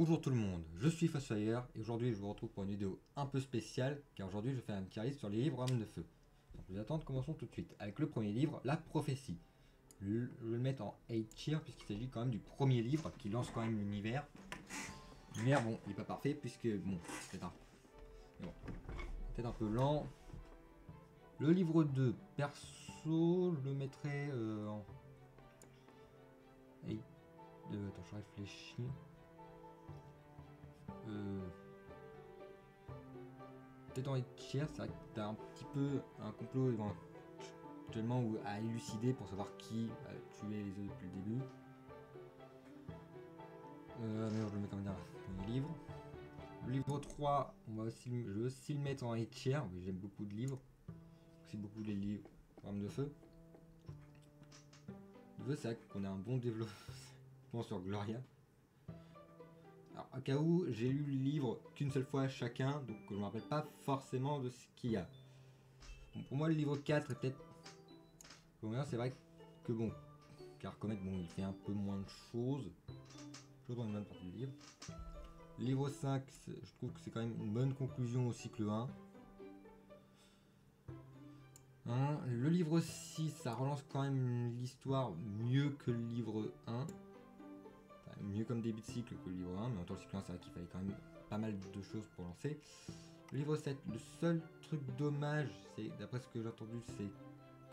Bonjour tout le monde, je suis Fosfire et aujourd'hui je vous retrouve pour une vidéo un peu spéciale car aujourd'hui je vais faire un tier list sur les livres Armes de Feu. Sans plus attendre, commençons tout de suite avec le premier livre, La Prophétie. Je vais le mettre en A tier puisqu'il s'agit quand même du premier livre qui lance quand même l'univers. L'univers, bon, il n'est pas parfait puisque, bon, c'est peut-être un peu lent. Le livre 2, perso, je le mettrais en A. Attends, je réfléchis. Peut-être en tiers, c'est vrai que t'as un petit peu un complot éventuellement à élucider pour savoir qui a tué les autres depuis le début. Mais je le mets comme dans le livre. Le livre 3, je vais aussi le mettre en tiers, mais j'aime beaucoup de livres. Aussi beaucoup les livres Armes de Feu. C'est vrai qu'on a un bon développement sur Gloria. Alors, à cas où, j'ai lu le livre qu'une seule fois chacun, donc je ne me rappelle pas forcément de ce qu'il y a. Bon, pour moi, le livre 4 est peut-être... C'est vrai que bon, car Comet, bon, il fait un peu moins de choses. Toujours dans une bonne partie du livre. Le livre 5, je trouve que c'est quand même une bonne conclusion au cycle 1. Le livre 6, ça relance quand même l'histoire mieux que le livre 1. Enfin, mieux comme début de cycle que le livre 1, mais en même temps le cycle 1, c'est vrai qu'il fallait quand même pas mal de choses pour lancer. Le livre 7, le seul truc dommage, c'est d'après ce que j'ai entendu, c'est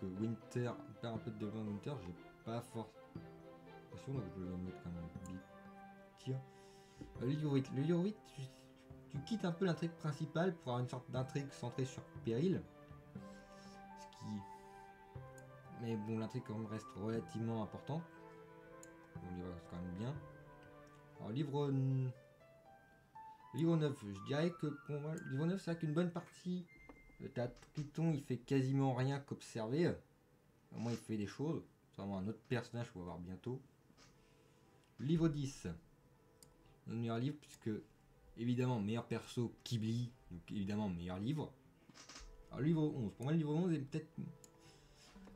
que Winter perd un peu de développement de Winter. J'ai pas force donc je vais le mettre comme un big tier. Le livre 8, tu quittes un peu l'intrigue principale pour avoir une sorte d'intrigue centrée sur Péril. Ce qui... Mais bon, l'intrigue quand même reste relativement importante. Le livre reste quand même bien. Alors, livre 9, je dirais que pour moi, le livre 9, c'est vrai qu'une bonne partie, t'as Triton, il fait quasiment rien qu'observer. Au moins, il fait des choses. C'est vraiment un autre personnage qu'on va voir bientôt. Livre 10, le meilleur livre, puisque évidemment, meilleur perso, Kibli, donc évidemment, meilleur livre. Alors, livre 11, pour moi, le livre 11 est peut-être.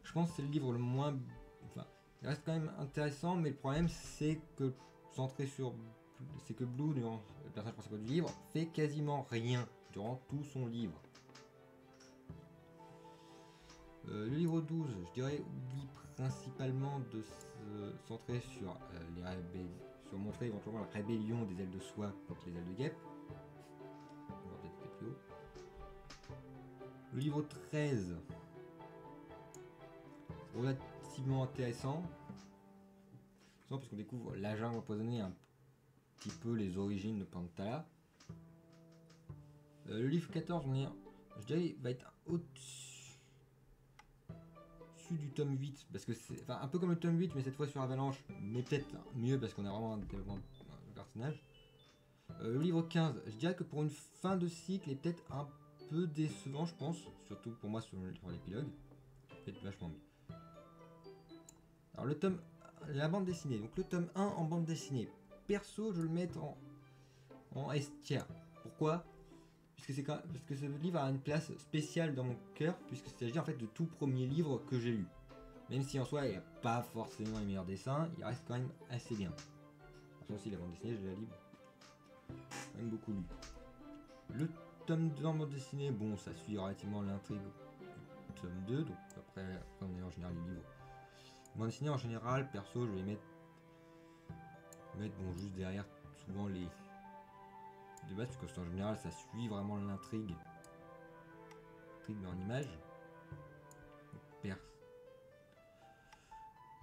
Je pense que c'est le livre le moins. Enfin, il reste quand même intéressant, mais le problème, c'est que centré sur. C'est que Blue, le personnage principal du livre, fait quasiment rien durant tout son livre. Le livre 12, je dirais, oublie principalement de se centrer sur les rébellions, sur montrer éventuellement la rébellion des ailes de soie contre les ailes de guêpe. On va peut-être plus haut. Le livre 13, relativement intéressant, puisqu'on découvre la jungle empoisonnée, un petit peu les origines de Pantala. Le livre 14, je dirais, va être au-dessus du tome 8, parce que c'est un peu comme le tome 8, mais cette fois sur Avalanche, mais peut-être mieux parce qu'on a vraiment un développement de personnage. Le livre 15, je dirais que pour une fin de cycle est peut-être un peu décevant, je pense, surtout pour moi sur l'épilogue. Peut-être vachement mieux. Alors la bande dessinée, donc le tome 1 en bande dessinée. Perso, je le mets en S tier. Pourquoi? Parce que ce livre a une place spéciale dans mon cœur, puisqu'il s'agit en fait de tout premier livre que j'ai lu. Même si en soi il n'y a pas forcément les meilleurs dessins, il reste quand même assez bien. Ça aussi, la bande dessinée, je la lis quand même beaucoup lu. Le tome 2 en bande dessinée, bon, ça suit relativement l'intrigue du tome 2, donc après on est en général les livres. Bande dessinée en général, perso, je vais mettre bon, juste derrière souvent les de base, parce qu'en général ça suit vraiment l'intrigue en image. Perse.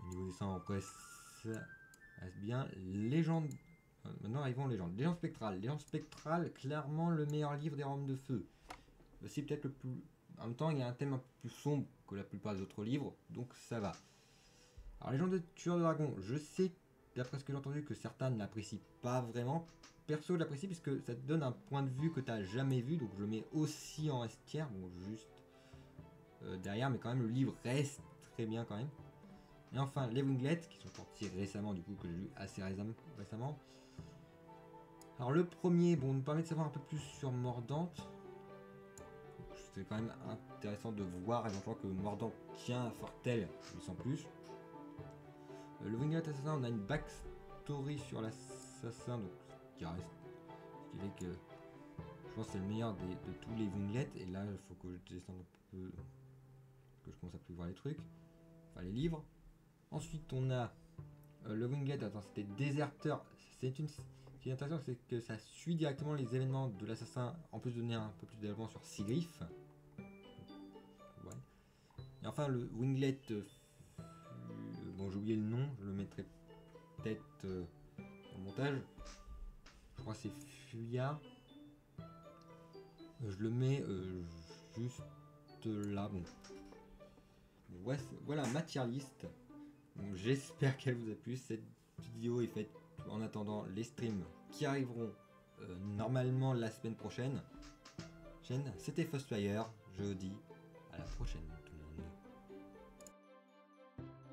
Au niveau des seins, après ça reste bien. Légende. Maintenant arrivons aux légendes. Légende spectrale. Légende spectrale, clairement le meilleur livre des Armes de Feu. C'est peut-être le plus. En même temps, il y a un thème un peu plus sombre que la plupart des autres livres, donc ça va. Alors, Légende de tueur de dragon, je sais, d'après ce que j'ai entendu, que certains ne l'apprécient pas vraiment. Perso, je l'apprécie puisque ça te donne un point de vue que tu n'as jamais vu, donc je le mets aussi en S tier, bon, juste derrière, mais quand même, le livre reste très bien quand même. Et enfin, les Winglets, qui sont sortis récemment, du coup, que j'ai lu assez récemment. Alors, le premier, bon, nous permet de savoir un peu plus sur Mordante. C'est quand même intéressant de voir éventuellement que Mordant tient à Fortel, mais sans plus. Le Winglet Assassin, on a une backstory sur l'assassin, donc qui reste. Ce qui fait que je pense que c'est le meilleur de tous les winglets. Et là, il faut que je descende un peu, que je commence à plus voir les trucs, enfin les livres. Ensuite, on a le winglet. Attends, c'était déserteur. C'est une. Ce qui est intéressant, c'est que ça suit directement les événements de l'assassin, en plus de donner un peu plus d'éléments sur Sigriff. Ouais. Et enfin, le winglet. Bon, j'ai oublié le nom, je le mettrai peut-être dans le montage. Je crois que c'est Fuyard. Je le mets juste là. Bon. Ouais, voilà ma tier list. Donc, j'espère qu'elle vous a plu. Cette vidéo est faite en attendant les streams qui arriveront normalement la semaine prochaine. C'était Fostfire. Je vous dis à la prochaine.